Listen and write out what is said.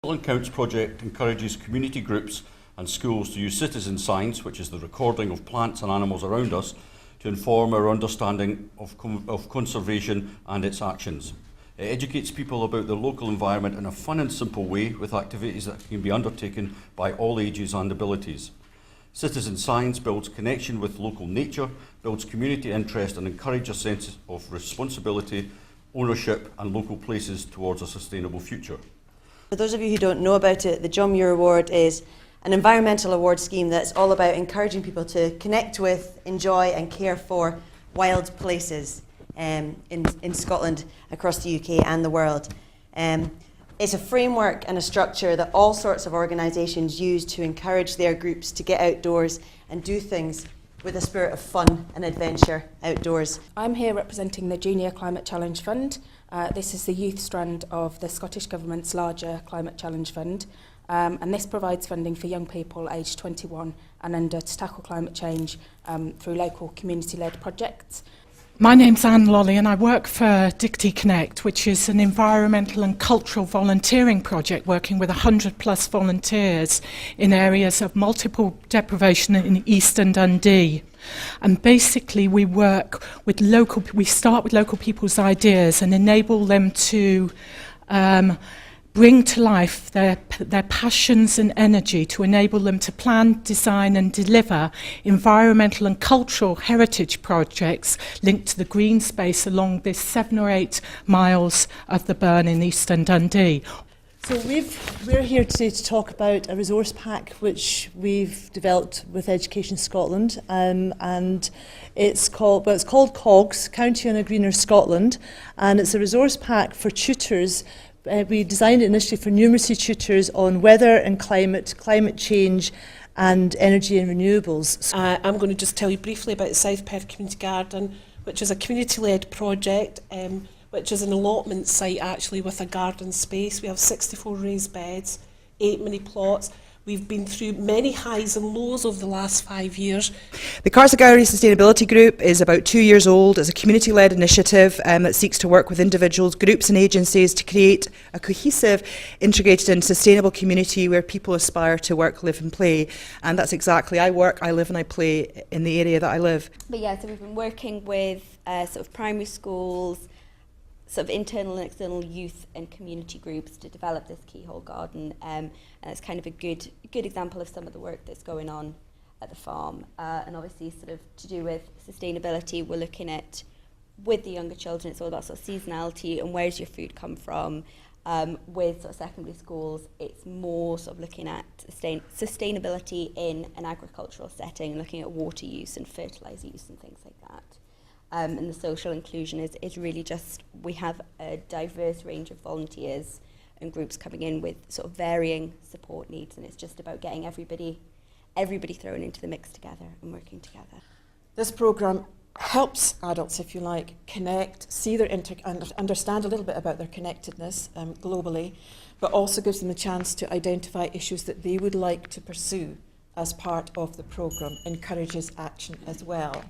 Scotland Counts project encourages community groups and schools to use citizen science, which is the recording of plants and animals around us, to inform our understanding of conservation and its actions. It educates people about the local environment in a fun and simple way, with activities that can be undertaken by all ages and abilities. Citizen science builds connection with local nature, builds community interest and encourages a sense of responsibility, ownership and local places towards a sustainable future. For those of you who don't know about it, the John Muir Award is an environmental award scheme that's all about encouraging people to connect with, enjoy and care for wild places in Scotland, across the UK and the world. It's a framework and a structure that all sorts of organisations use to encourage their groups to get outdoors and do things with a spirit of fun and adventure outdoors. I'm here representing the Junior Climate Challenge Fund. This is the youth strand of the Scottish Government's larger Climate Challenge Fund, and this provides funding for young people aged 21 and under to tackle climate change through local community-led projects. My name's Anne Lolly and I work for Dignity Connect, which is an environmental and cultural volunteering project working with 100 plus volunteers in areas of multiple deprivation in Eastern Dundee. And basically we start with local people's ideas and enable them to bring to life their passions and energy to enable them to plan, design and deliver environmental and cultural heritage projects linked to the green space along this 7 or 8 miles of the Burn in Eastern Dundee. So we're here today to talk about a resource pack which we've developed with Education Scotland, and it's called COGS, County on a Greener Scotland, and it's a resource pack for tutors. We designed it initially for numeracy tutors on weather and climate change and energy and renewables. I'm going to just tell you briefly about the South Perth Community Garden, which is a community-led project, which is an allotment site actually with a garden space. We have 64 raised beds, 8 mini plots. We've been through many highs and lows over the last 5 years. The Carsagowrie Sustainability Group is about 2 years old. It's a community-led initiative that seeks to work with individuals, groups and agencies to create a cohesive, integrated and sustainable community where people aspire to work, live and play. And that's exactly, I work, I live and I play in the area that I live. But yeah, so we've been working with sort of primary schools, sort of internal and external youth and community groups to develop this keyhole garden, and it's kind of a good example of some of the work that's going on at the farm. And obviously sort of to do with sustainability, we're looking at, with the younger children, it's all about sort of seasonality and where's your food come from. With sort of secondary schools, it's more sort of looking at sustainability in an agricultural setting, looking at water use and fertiliser use and things like that. And the social inclusion is really just, we have a diverse range of volunteers and groups coming in with sort of varying support needs, and it's just about getting everybody thrown into the mix together and working together. This programme helps adults, if you like, connect, see their understand a little bit about their connectedness globally, but also gives them a chance to identify issues that they would like to pursue as part of the programme, encourages action as well.